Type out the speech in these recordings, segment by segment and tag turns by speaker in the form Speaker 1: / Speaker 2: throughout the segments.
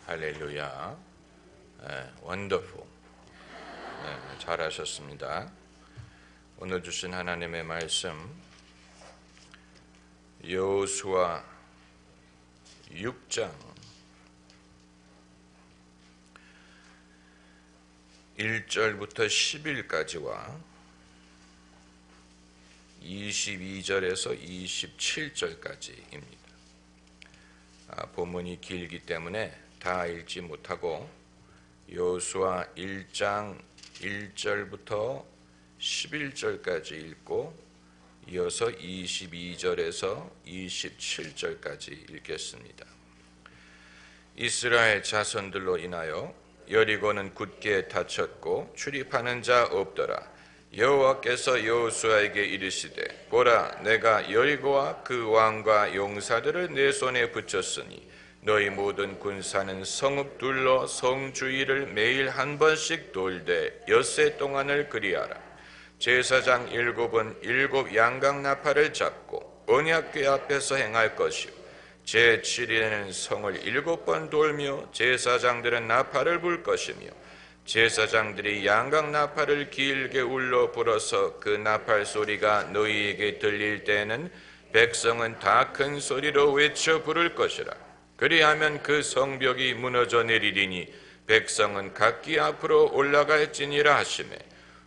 Speaker 1: 할렐루야. 원더풀. 잘하셨습니다. 오늘 주신 하나님의 말씀 여호수아 6장 1절부터 10일까지와 22절에서 27절까지입니다. 본문이 길기 때문에 다 읽지 못하고 여호수아 1장 1절부터 11절까지 읽고 이어서 22절에서 27절까지 읽겠습니다. 이스라엘 자손들로 인하여 여리고는 굳게 닫혔고 출입하는 자 없더라. 여호와께서 여호수아에게 이르시되 보라, 내가 여리고와 그 왕과 용사들을 내 손에 붙였으니 너희 모든 군사는 성읍 둘러 성 주위를 매일 한 번씩 돌되 엿새 동안을 그리하라. 제사장 7은 7 양각 나팔을 잡고 언약궤 앞에서 행할 것이요 제7일에는 성을 7번 돌며 제사장들은 나팔을 불 것이며 제사장들이 양각 나팔을 길게 울려 불어서 그 나팔 소리가 너희에게 들릴 때에는 백성은 다 큰 소리로 외쳐 부를 것이라. 그리하면 그 성벽이 무너져 내리리니 백성은 각기 앞으로 올라갈지니라 하시매,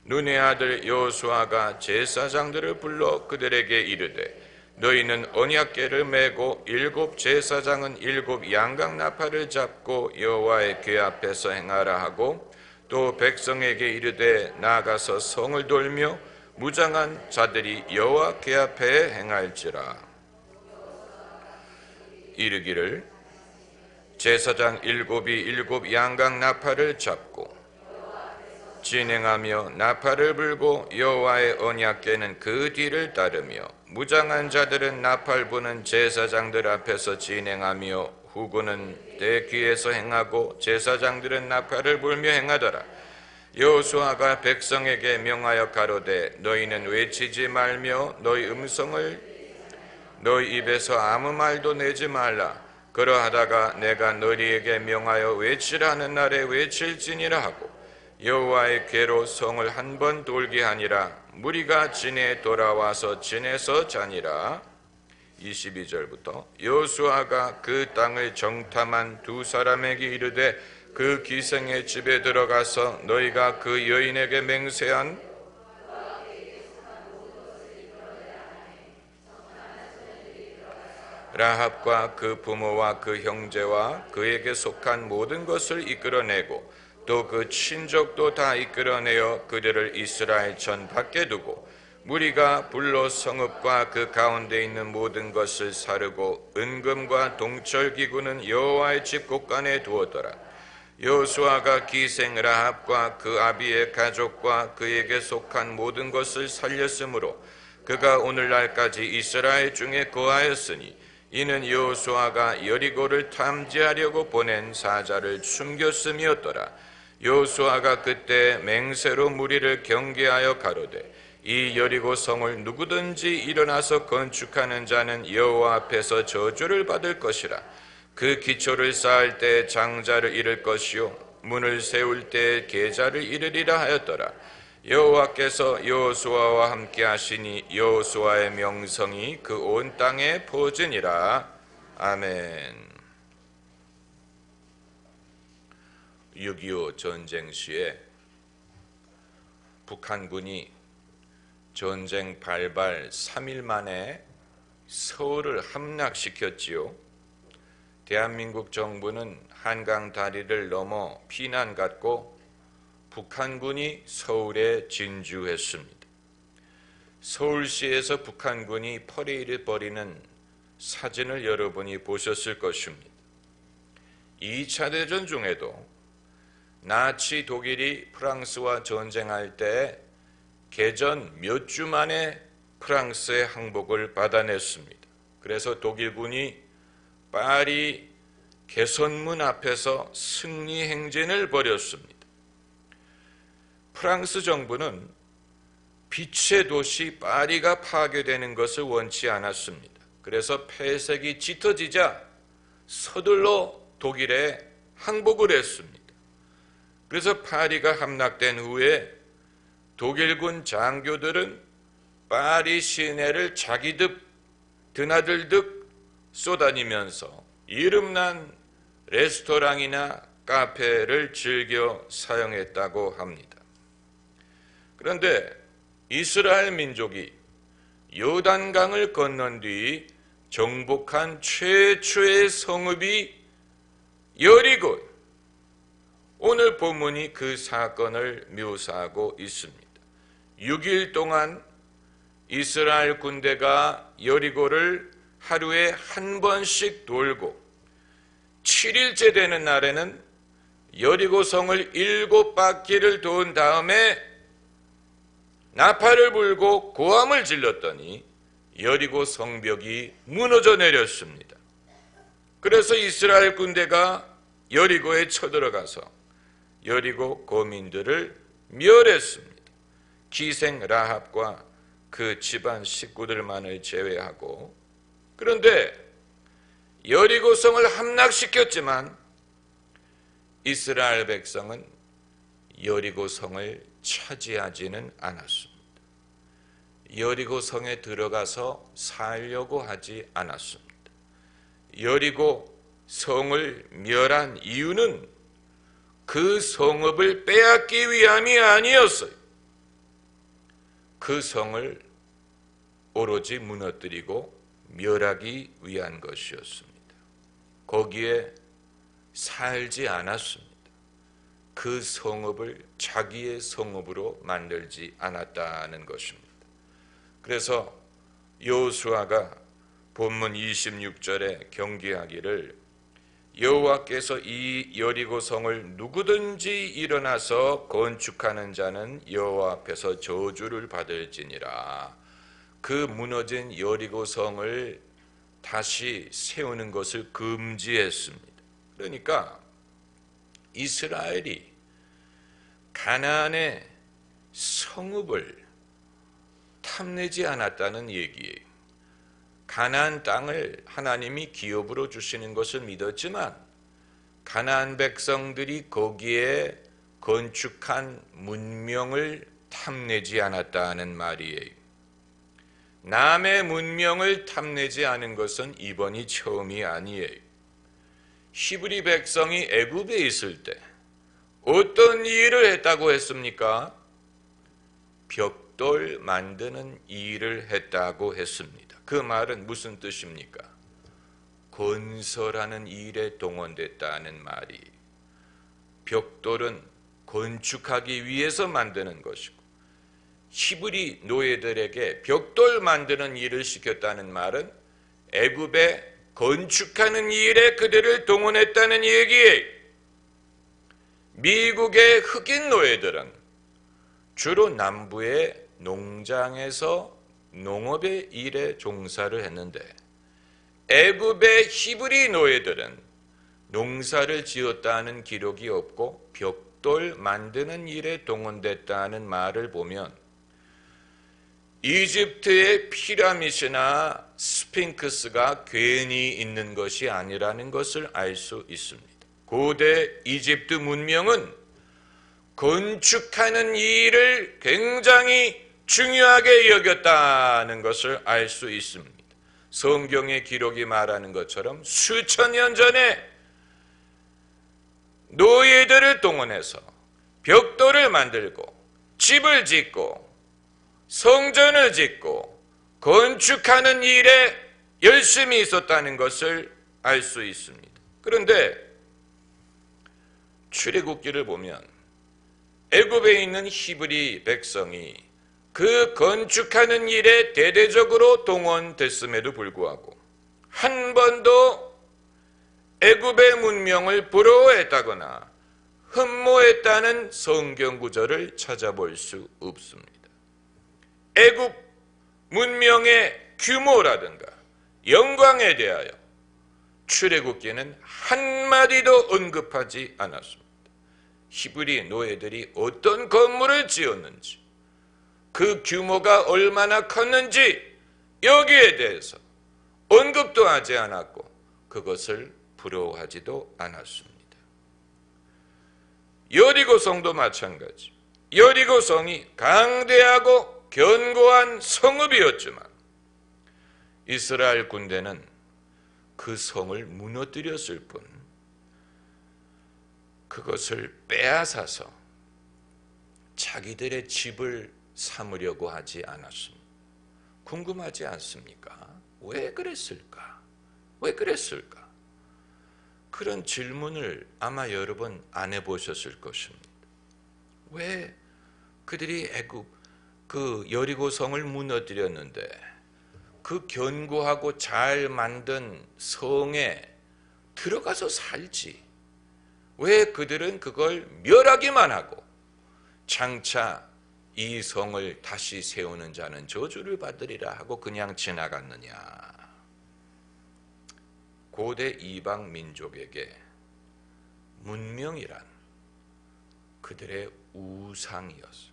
Speaker 1: 눈의 아들 여호수아가 제사장들을 불러 그들에게 이르되 너희는 언약궤를 메고 7 제사장은 7 양각 나팔을 잡고 여호와의 궤 앞에서 행하라 하고 또 백성에게 이르되 나가서 성을 돌며 무장한 자들이 여호와 궤 앞에 행할지라. 이르기를 제사장 7이 7 양각 나팔을 잡고 진행하며 나팔을 불고 여호와의 언약궤는 그 뒤를 따르며 무장한 자들은 나팔 부는 제사장들 앞에서 진행하며 후군은 대귀에서 행하고 제사장들은 나팔을 불며 행하더라. 여호수아가 백성에게 명하여 가로되 너희는 외치지 말며 너희 입에서 아무 말도 내지 말라. 그러하다가 내가 너희에게 명하여 외치라 하는 날에 외칠지니라 하고 여호와의 궤로 성을 한 번 돌게 하니라. 무리가 진에 돌아와서 진에서 자니라. 22절부터 여호수아가 그 땅을 정탐한 2 사람에게 이르되 그 기생의 집에 들어가서 너희가 그 여인에게 맹세한 라합과 그 부모와 그 형제와 그에게 속한 모든 것을 이끌어내고 또 그 친족도 다 이끌어내어 그들을 이스라엘 전 밖에 두고 무리가 불로 성읍과 그 가운데 있는 모든 것을 사르고 은금과 동철기구는 여호와의 집 곳간에 두었더라. 여호수아가 기생 라합과 그 아비의 가족과 그에게 속한 모든 것을 살렸으므로 그가 오늘날까지 이스라엘 중에 거하였으니 이는 여호수아가 여리고를 탐지하려고 보낸 사자를 숨겼음이었더라. 여호수아가 그때 맹세로 무리를 경계하여 가로되 이 여리고 성을 누구든지 일어나서 건축하는 자는 여호와 앞에서 저주를 받을 것이라. 그 기초를 쌓을 때 장자를 잃을 것이요 문을 세울 때 계자를 잃으리라 하였더라. 여호와께서 여호수아와 함께 하시니 여호수아의 명성이 그 온 땅에 퍼지니라. 아멘. 6.25 전쟁 시에 북한군이 전쟁 발발 3일 만에 서울을 함락시켰지요. 대한민국 정부는 한강 다리를 넘어 피난 갔고 북한군이 서울에 진주했습니다. 서울시에서 북한군이 퍼레이드 벌이는 사진을 여러분이 보셨을 것입니다. 2차 대전 중에도 나치 독일이 프랑스와 전쟁할 때 개전 몇 주 만에 프랑스의 항복을 받아냈습니다. 그래서 독일군이 파리 개선문 앞에서 승리 행진을 벌였습니다. 프랑스 정부는 빛의 도시 파리가 파괴되는 것을 원치 않았습니다. 그래서 폐색이 짙어지자 서둘러 독일에 항복을 했습니다. 그래서 파리가 함락된 후에 독일군 장교들은 파리 시내를 자기들 드나들듯 쏘다니면서 이름난 레스토랑이나 카페를 즐겨 사용했다고 합니다. 그런데 이스라엘 민족이 요단강을 건넌 뒤 정복한 최초의 성읍이 여리고, 오늘 본문이 그 사건을 묘사하고 있습니다. 6일 동안 이스라엘 군대가 여리고를 하루에 한 번씩 돌고 7일째 되는 날에는 여리고 성을 7바퀴를 돈 다음에 나팔을 불고 고함을 질렀더니 여리고 성벽이 무너져 내렸습니다. 그래서 이스라엘 군대가 여리고에 쳐들어가서 여리고 거민들을 멸했습니다. 기생 라합과 그 집안 식구들만을 제외하고. 그런데 여리고 성을 함락시켰지만 이스라엘 백성은 여리고 성을 차지하지는 않았습니다. 여리고 성에 들어가서 살려고 하지 않았습니다. 여리고 성을 멸한 이유는 그 성읍을 빼앗기 위함이 아니었어요. 그 성을 오로지 무너뜨리고 멸하기 위한 것이었습니다. 거기에 살지 않았습니다. 그 성읍을 자기의 성읍으로 만들지 않았다는 것입니다. 그래서 여호수아가 본문 26절에 경계하기를 여호와께서 이 여리고 성을 누구든지 일어나서 건축하는 자는 여호와 앞에서 저주를 받을지니라. 그 무너진 여리고 성을 다시 세우는 것을 금지했습니다. 그러니까 이스라엘이 가나안의 성읍을 탐내지 않았다는 얘기예요. 가나안 땅을 하나님이 기업으로 주시는 것을 믿었지만 가나안 백성들이 거기에 건축한 문명을 탐내지 않았다는 말이에요. 남의 문명을 탐내지 않은 것은 이번이 처음이 아니에요. 히브리 백성이 애굽에 있을 때 어떤 일을 했다고 했습니까? 벽돌 만드는 일을 했다고 했습니다. 그 말은 무슨 뜻입니까? 건설하는 일에 동원됐다는 말이. 벽돌은 건축하기 위해서 만드는 것이고 히브리 노예들에게 벽돌 만드는 일을 시켰다는 말은 애굽에 건축하는 일에 그들을 동원했다는 얘기예요. 미국의 흑인 노예들은 주로 남부의 농장에서 농업의 일에 종사를 했는데 애굽의 히브리 노예들은 농사를 지었다는 기록이 없고 벽돌 만드는 일에 동원됐다는 말을 보면 이집트의 피라미드나 스핑크스가 괜히 있는 것이 아니라는 것을 알 수 있습니다. 고대 이집트 문명은 건축하는 일을 굉장히 중요하게 여겼다는 것을 알 수 있습니다. 성경의 기록이 말하는 것처럼 수천 년 전에 노예들을 동원해서 벽돌을 만들고 집을 짓고 성전을 짓고 건축하는 일에 열심히 있었다는 것을 알 수 있습니다. 그런데 출애굽기를 보면 애굽에 있는 히브리 백성이 그 건축하는 일에 대대적으로 동원됐음에도 불구하고 한 번도 애굽의 문명을 부러워했다거나 흠모했다는 성경 구절을 찾아볼 수 없습니다. 애굽 문명의 규모라든가 영광에 대하여 출애굽기는 한마디도 언급하지 않았습니다. 히브리 노예들이 어떤 건물을 지었는지 그 규모가 얼마나 컸는지 여기에 대해서 언급도 하지 않았고 그것을 부러워하지도 않았습니다. 여리고성도 마찬가지. 여리고성이 강대하고 견고한 성읍이었지만 이스라엘 군대는 그 성을 무너뜨렸을 뿐 그것을 빼앗아서 자기들의 집을 삼으려고 하지 않았습니다. 궁금하지 않습니까? 왜 그랬을까? 왜 그랬을까? 그런 질문을 아마 여러분 안 해보셨을 것입니다. 왜 그들이 그 여리고성을 무너뜨렸는데 그 견고하고 잘 만든 성에 들어가서 살지? 왜 그들은 그걸 멸하기만 하고 장차 이 성을 다시 세우는 자는 저주를 받으리라 하고 그냥 지나갔느냐? 고대 이방 민족에게 문명이란 그들의 우상이었어.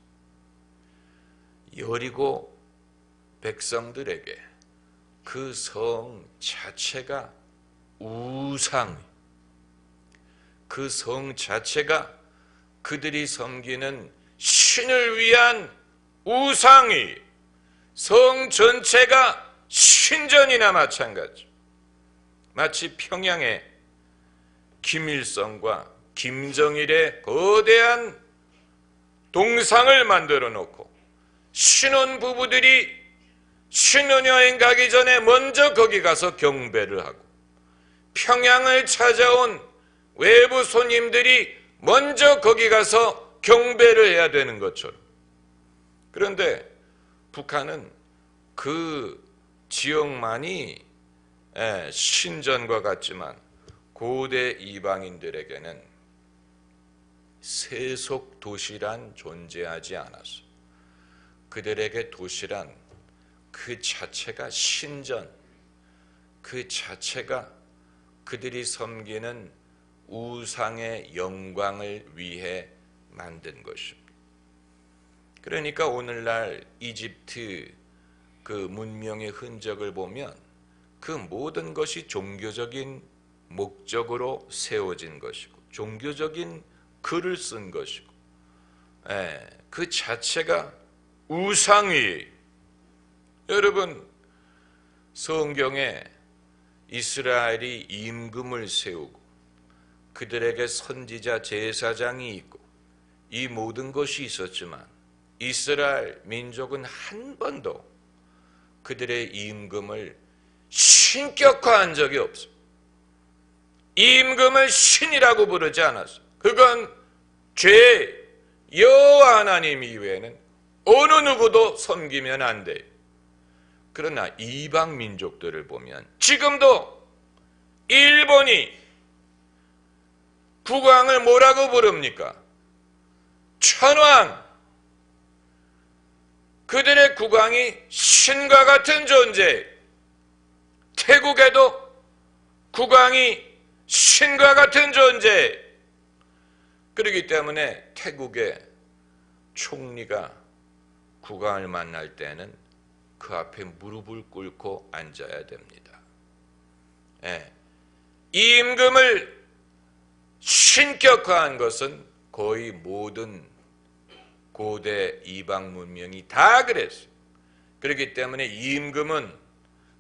Speaker 1: 여리고 백성들에게 그 성 자체가 우상, 그 성 자체가 그들이 섬기는 신을 위한 우상이, 성 전체가 신전이나 마찬가지. 마치 평양에 김일성과 김정일의 거대한 동상을 만들어 놓고 신혼부부들이 신혼여행 가기 전에 먼저 거기 가서 경배를 하고 평양을 찾아온 외부 손님들이 먼저 거기 가서 경배를 해야 되는 것처럼. 그런데 북한은 그 지역만이 신전과 같지만 고대 이방인들에게는 세속 도시란 존재하지 않았어. 그들에게 도시란 그 자체가 신전, 그 자체가 그들이 섬기는 우상의 영광을 위해 만든 것입니다. 그러니까 오늘날 이집트 그 문명의 흔적을 보면 그 모든 것이 종교적인 목적으로 세워진 것이고 종교적인 글을 쓴 것이고 그 자체가 우상이. 여러분, 성경에 이스라엘이 임금을 세우고 그들에게 선지자 제사장이 있고 이 모든 것이 있었지만 이스라엘 민족은 한 번도 그들의 임금을 신격화한 적이 없어. 임금을 신이라고 부르지 않았어. 그건 죄, 여호와 하나님 이외에는 어느 누구도 섬기면 안 돼. 그러나 이방 민족들을 보면 지금도 일본이 국왕을 뭐라고 부릅니까? 천황. 그들의 국왕이 신과 같은 존재. 태국에도 국왕이 신과 같은 존재. 그렇기 때문에 태국의 총리가 국왕을 만날 때는 그 앞에 무릎을 꿇고 앉아야 됩니다. 임금을 신격화한 것은 거의 모든 고대 이방 문명이 다 그랬어요. 그렇기 때문에 임금은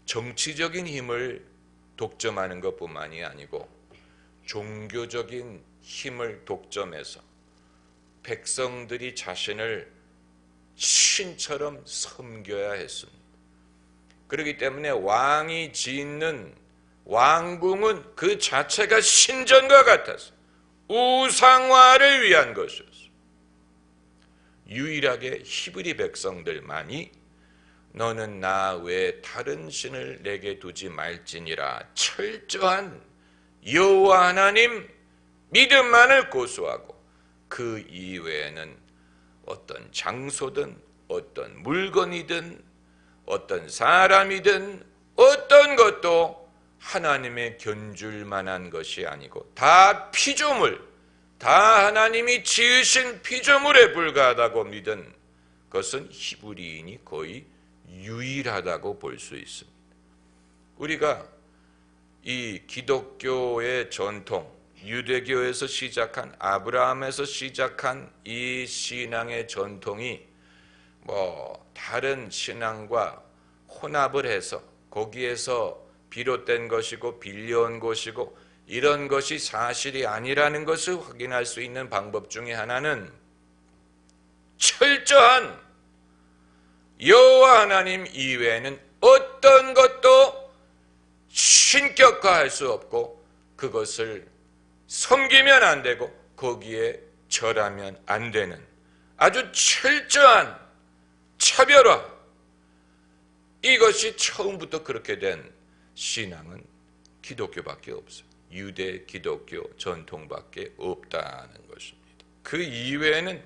Speaker 1: 정치적인 힘을 독점하는 것뿐만이 아니고 종교적인 힘을 독점해서 백성들이 자신을 신처럼 섬겨야 했습니다. 그렇기 때문에 왕이 짓는 왕궁은 그 자체가 신전과 같아서 우상화를 위한 것이었어요. 유일하게 히브리 백성들만이 너는 나 외에 다른 신을 내게 두지 말지니라 철저한 여호와 하나님 믿음만을 고수하고 그 이외에는 어떤 장소든 어떤 물건이든 어떤 사람이든 어떤 것도 하나님의 견줄 만한 것이 아니고 다 피조물, 다 하나님이 지으신 피조물에 불과하다고 믿은 것은 히브리인이 거의 유일하다고 볼 수 있습니다. 우리가 이 기독교의 전통, 유대교에서 시작한, 아브라함에서 시작한 이 신앙의 전통이 다른 신앙과 혼합을 해서 거기에서 비롯된 것이고 빌려온 것이고 이런 것이 사실이 아니라는 것을 확인할 수 있는 방법 중에 하나는 철저한 여호와 하나님 이외에는 어떤 것도 신격화할 수 없고 그것을 섬기면 안 되고 거기에 절하면 안 되는 아주 철저한 차별화, 이것이 처음부터 그렇게 된 신앙은 기독교밖에 없어요. 유대 기독교 전통밖에 없다는 것입니다. 그 이외에는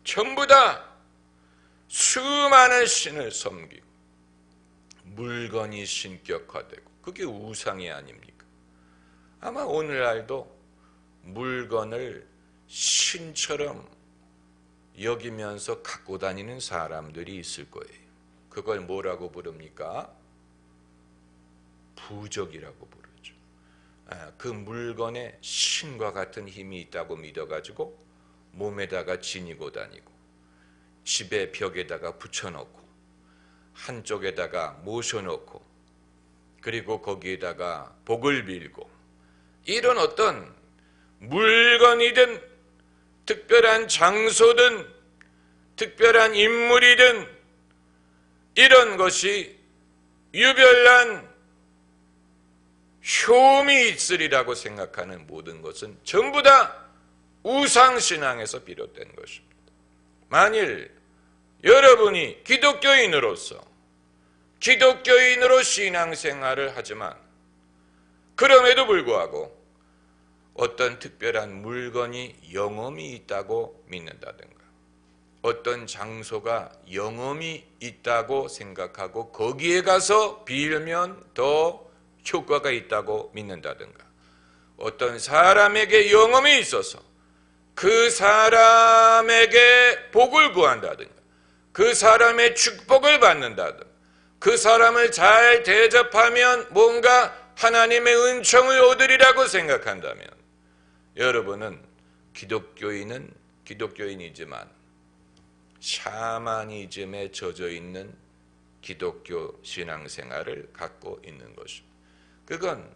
Speaker 1: 전부 다 수많은 신을 섬기고 물건이 신격화되고, 그게 우상이 아닙니까? 아마 오늘날도 물건을 신처럼 여기면서 갖고 다니는 사람들이 있을 거예요. 그걸 뭐라고 부릅니까? 부적이라고 부르죠. 그 물건에 신과 같은 힘이 있다고 믿어가지고 몸에다가 지니고 다니고, 집에 벽에다가 붙여놓고, 한쪽에다가 모셔놓고, 그리고 거기에다가 복을 빌고, 이런 어떤 물건이든 특별한 장소든 특별한 인물이든 이런 것이 유별난 효험이 있으리라고 생각하는 모든 것은 전부 다 우상신앙에서 비롯된 것입니다. 만일 여러분이 기독교인으로 신앙생활을 하지만 그럼에도 불구하고 어떤 특별한 물건이 영험이 있다고 믿는다든가, 어떤 장소가 영험이 있다고 생각하고 거기에 가서 빌면 더 효과가 있다고 믿는다든가, 어떤 사람에게 영험이 있어서 그 사람에게 복을 구한다든가, 그 사람의 축복을 받는다든가, 그 사람을 잘 대접하면 뭔가 하나님의 은총을 얻으리라고 생각한다면 여러분은 기독교인이지만 샤머니즘에 젖어 있는 기독교 신앙생활을 갖고 있는 것입니다. 그건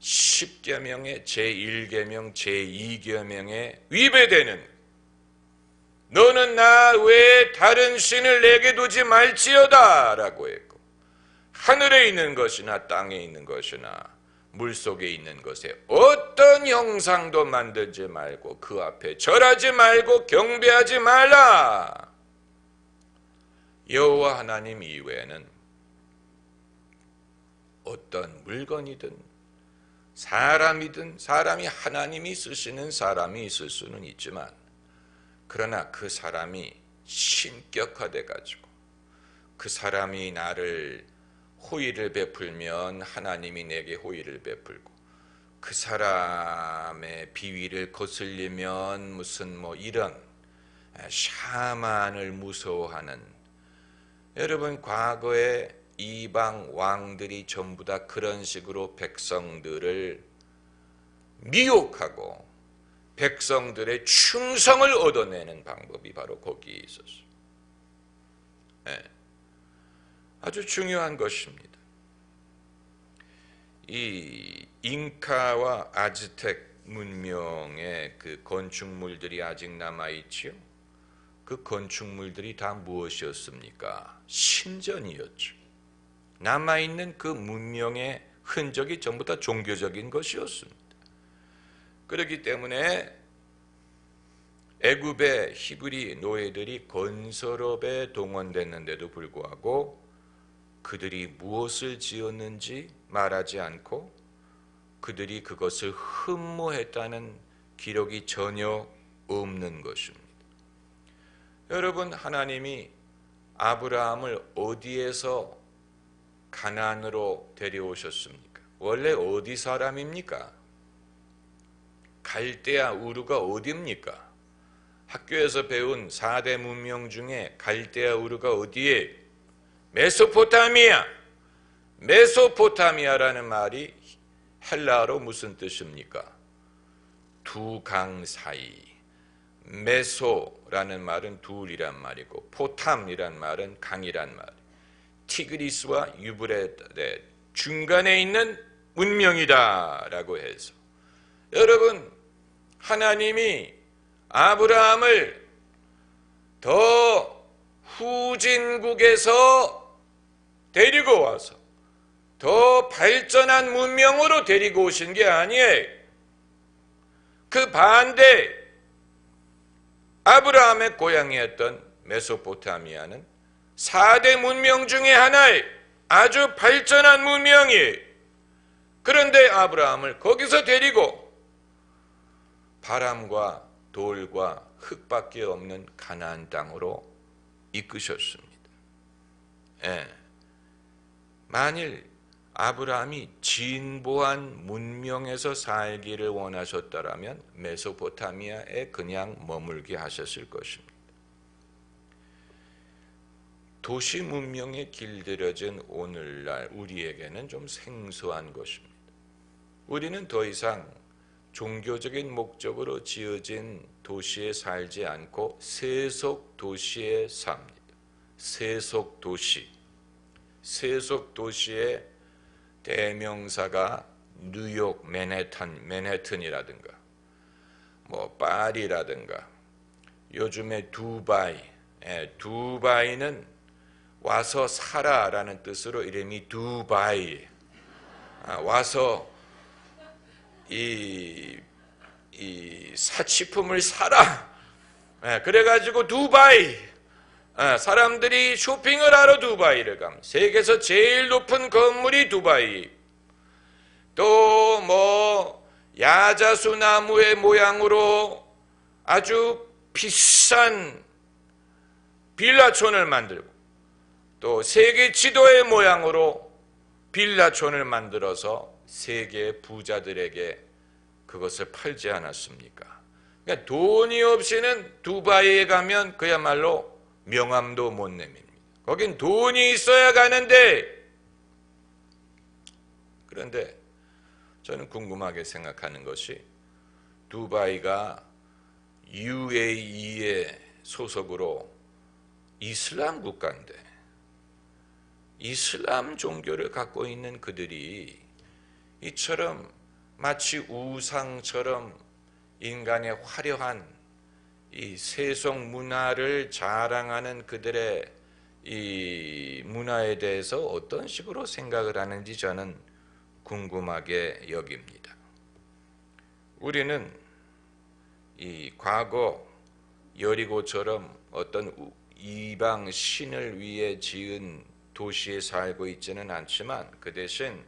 Speaker 1: 10계명의 제1계명, 제2계명에 위배되는, 너는 나 외에 다른 신을 내게 두지 말지어다 라고 했고, 하늘에 있는 것이나 땅에 있는 것이나 물속에 있는 것에 어떤 형상도 만들지 말고 그 앞에 절하지 말고 경배하지 말라. 여호와 하나님 이외에는 어떤 물건이든 사람이든, 사람이 하나님이 쓰시는 사람이 있을 수는 있지만, 그러나 그 사람이 신격화돼 가지고 그 사람이 나를 호의를 베풀면 하나님이 내게 호의를 베풀고, 그 사람의 비위를 거슬리면 무슨 이런 샤만을 무서워하는, 여러분 과거에 이방 왕들이 전부 다 그런 식으로 백성들을 미혹하고 백성들의 충성을 얻어내는 방법이 바로 거기에 있었어요. 아주 중요한 것입니다. 이 잉카와 아즈텍 문명의 그 건축물들이 아직 남아있지요. 그 건축물들이 다 무엇이었습니까? 신전이었죠. 남아있는 그 문명의 흔적이 전부 다 종교적인 것이었습니다. 그렇기 때문에 애굽의 히브리 노예들이 건설업에 동원됐는데도 불구하고 그들이 무엇을 지었는지 말하지 않고 그들이 그것을 흠모했다는 기록이 전혀 없는 것입니다. 여러분, 하나님이 아브라함을 어디에서 가나안으로 데려오셨습니까? 원래 어디 사람입니까? 갈대아 우르가 어디입니까? 학교에서 배운 4대 문명 중에 갈대아 우르가 어디에? 메소포타미아. 메소포타미아라는 말이 헬라어로 무슨 뜻입니까? 두 강 사이, 메소라는 말은 둘이란 말이고 포탐이란 말은 강이란 말, 티그리스와 유브레데 중간에 있는 문명이다라고 해서, 여러분, 하나님이 아브라함을 더 후진국에서 데리고 와서 더 발전한 문명으로 데리고 오신 게 아니에요. 그 반대, 아브라함의 고향이었던 메소포타미아는 4대 문명 중에 하나의 아주 발전한 문명이에요. 그런데 아브라함을 거기서 데리고 바람과 돌과 흙밖에 없는 가나안 땅으로 이끄셨습니다. 예. 만일 아브라함이 진보한 문명에서 살기를 원하셨다면 메소포타미아에 그냥 머물게 하셨을 것입니다. 도시 문명에 길들여진 오늘날 우리에게는 좀 생소한 것입니다. 우리는 더 이상 종교적인 목적으로 지어진 도시에 살지 않고 세속 도시에 삽니다. 세속 도시. 세속 도시의 대명사가 뉴욕, 맨해튼이라든가 뭐 파리라든가 요즘에 두바이. 두바이는 와서 살아라는 뜻으로 이름이 두바이. 와서 이 사치품을 사라. 그래가지고 두바이. 사람들이 쇼핑을 하러 두바이를 갑니다. 세계에서 제일 높은 건물이 두바이. 또 뭐 야자수 나무의 모양으로 아주 비싼 빌라촌을 만들고, 또 세계 지도의 모양으로 빌라촌을 만들어서 세계 부자들에게 그것을 팔지 않았습니까? 그러니까 돈이 없이는 두바이에 가면 그야말로 명함도 못 내밉니다. 거긴 돈이 있어야 가는데, 그런데 저는 궁금하게 생각하는 것이, 두바이가 UAE의 소속으로 이슬람 국가인데 이슬람 종교를 갖고 있는 그들이 이처럼 마치 우상처럼 인간의 화려한 이 세속 문화를 자랑하는 그들의 이 문화에 대해서 어떤 식으로 생각을 하는지 저는 궁금하게 여깁니다. 우리는 이 과거 여리고처럼 어떤 이방 신을 위해 지은 도시에 살고 있지는 않지만 그 대신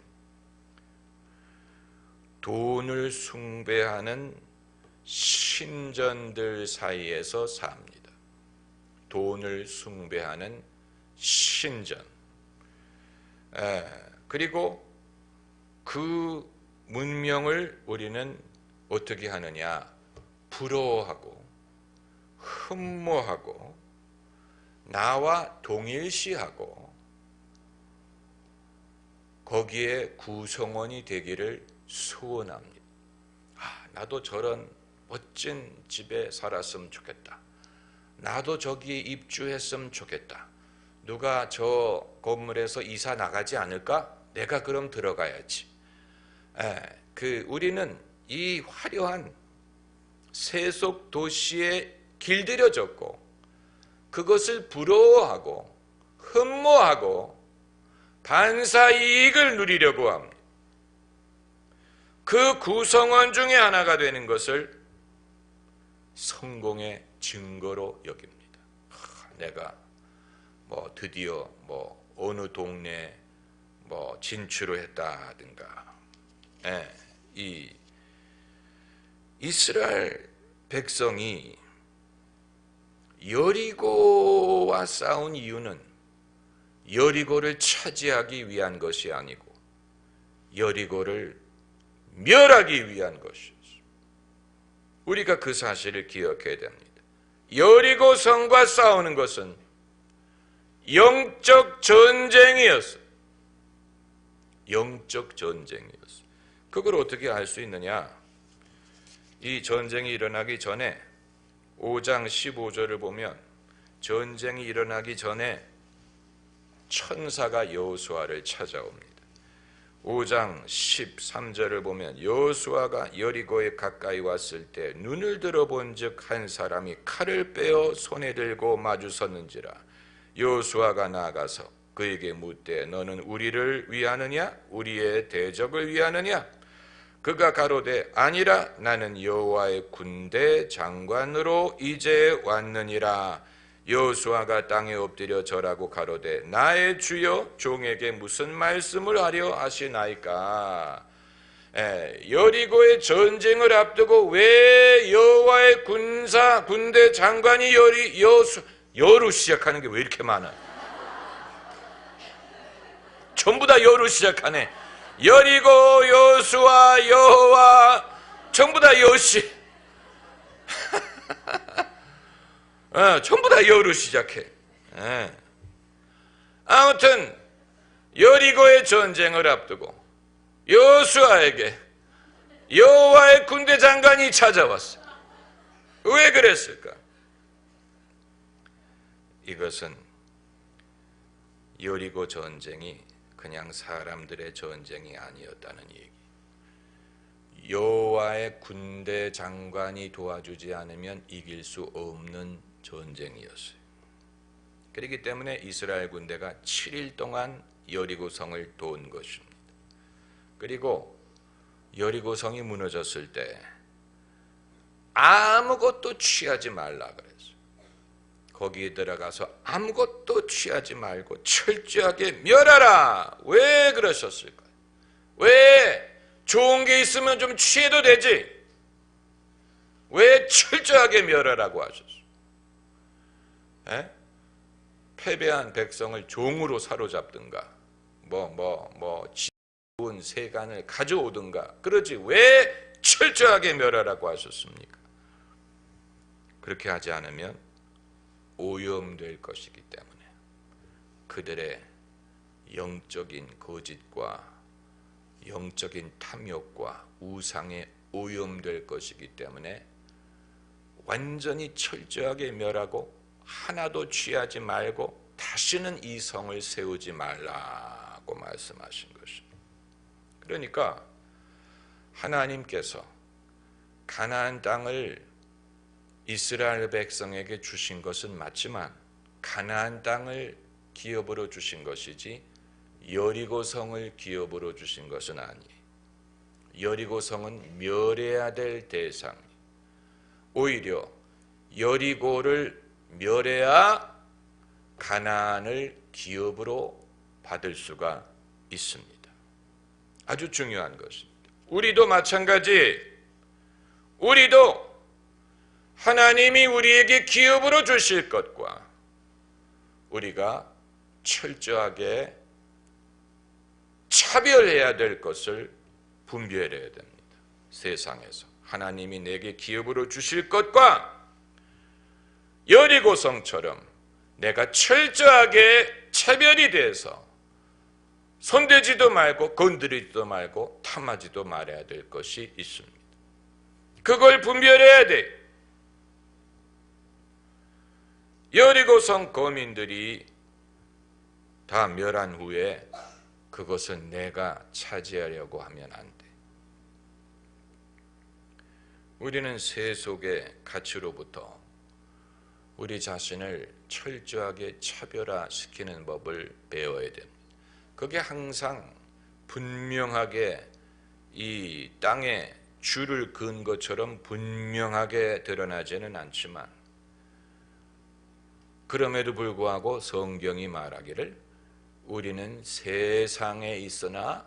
Speaker 1: 돈을 숭배하는 신전들 사이에서 삽니다. 돈을 숭배하는 신전. 그리고 그 문명을 우리는 어떻게 하느냐? 부러워하고 흠모하고 나와 동일시하고 거기에 구성원이 되기를 소원합니다. 나도 저런 멋진 집에 살았으면 좋겠다. 나도 저기에 입주했으면 좋겠다. 누가 저 건물에서 이사 나가지 않을까? 내가 그럼 들어가야지. 우리는 이 화려한 세속 도시에 길들여졌고 그것을 부러워하고 흠모하고 반사이익을 누리려고 합니다. 그 구성원 중에 하나가 되는 것을 성공의 증거로 여깁니다. 내가 뭐 드디어 뭐 어느 동네에 뭐 진출을 했다든가. 이 이스라엘 백성이 여리고와 싸운 이유는 여리고를 차지하기 위한 것이 아니고 여리고를 멸하기 위한 것이었습니다. 우리가 그 사실을 기억해야 됩니다. 여리고 성과 싸우는 것은 영적 전쟁이었어요. 영적 전쟁이었어요. 그걸 어떻게 알 수 있느냐? 이 전쟁이 일어나기 전에 5장 15절을 보면 전쟁이 일어나기 전에 천사가 여호수아를 찾아옵니다. 5장 13절을 보면 여호수아가 여리고에 가까이 왔을 때 눈을 들어본즉 한 사람이 칼을 빼어 손에 들고 마주섰는지라. 여호수아가 나아가서 그에게 묻되 너는 우리를 위하느냐 우리의 대적을 위하느냐. 그가 가로되 아니라 나는 여호와의 군대 장관으로 이제 왔느니라. 여호수아가 땅에 엎드려 절하고 가로되 나의 주여 종에게 무슨 말씀을 하려 하시나이까. 여리고의 전쟁을 앞두고 왜 여호와의 군대 장관이 여로 시작하는 게 왜 이렇게 많아? 전부 다 여로 시작하네. 여리고 여호수아 여호와 전부 다 여씨. 전부 다 여로 시작해. 아무튼 여리고의 전쟁을 앞두고 여호수아에게 여호와의 군대 장관이 찾아왔어. 왜 그랬을까? 이것은 여리고 전쟁이 그냥 사람들의 전쟁이 아니었다는 얘기. 여호와의 군대 장관이 도와주지 않으면 이길 수 없는 전쟁이었어요. 그렇기 때문에 이스라엘 군대가 7일 동안 여리고 성을 돈 것입니다. 그리고 여리고 성이 무너졌을 때 아무것도 취하지 말라 그랬어요. 거기에 들어가서 아무것도 취하지 말고 철저하게 멸하라. 왜 그러셨을까요? 왜 좋은 게 있으면 좀 취해도 되지? 왜 철저하게 멸하라고 하셨어요? 패배한 백성을 종으로 사로잡든가 좋은 세간을 가져오든가 그러지 왜 철저하게 멸하라고 하셨습니까? 그렇게 하지 않으면 오염될 것이기 때문에 그들의 영적인 거짓과 영적인 탐욕과 우상에 오염될 것이기 때문에 완전히 철저하게 멸하고 하나도 취하지 말고 다시는 이 성을 세우지 말라고 말씀하신 것입니다. 그러니까 하나님께서 가나안 땅을 이스라엘 백성에게 주신 것은 맞지만 가나안 땅을 기업으로 주신 것이지 여리고 성을 기업으로 주신 것은 아니에요. 여리고 성은 멸해야 될 대상. 오히려 여리고를 멸해야 가나안을 기업으로 받을 수가 있습니다. 아주 중요한 것입니다. 우리도 마찬가지. 우리도 하나님이 우리에게 기업으로 주실 것과 우리가 철저하게 차별해야 될 것을 분별해야 됩니다. 세상에서 하나님이 내게 기업으로 주실 것과 여리고성처럼 내가 철저하게 차별이 돼서 손대지도 말고 건드리지도 말고 탐하지도 말아야 될 것이 있습니다. 그걸 분별해야 돼. 여리고성 거민들이 다 멸한 후에 그것은 내가 차지하려고 하면 안 돼. 우리는 세속의 가치로부터 우리 자신을 철저하게 차별화시키는 법을 배워야 됩니다. 그게 항상 분명하게 이 땅에 줄을 그은 것처럼 분명하게 드러나지는 않지만 그럼에도 불구하고 성경이 말하기를 우리는 세상에 있으나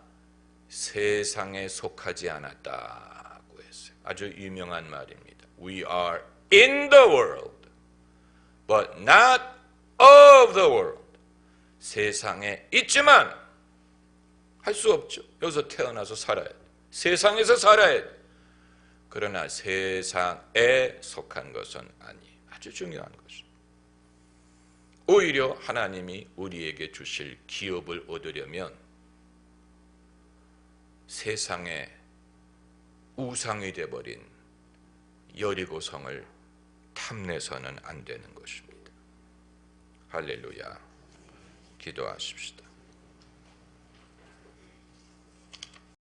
Speaker 1: 세상에 속하지 않았다고 했어요. 아주 유명한 말입니다. We are in the world, but not of the world. 세상에 있지만 할 수 없죠. 여기서 태어나서 살아야 돼. 세상에서 살아야 돼. 그러나 세상에 속한 것은 아니에요. 아주 중요한 것입니다. 오히려 하나님이 우리에게 주실 기업을 얻으려면 세상에 우상이 되어버린 여리고성을 탐내서는 안 되는 것입니다. 할렐루야. 기도하십시다.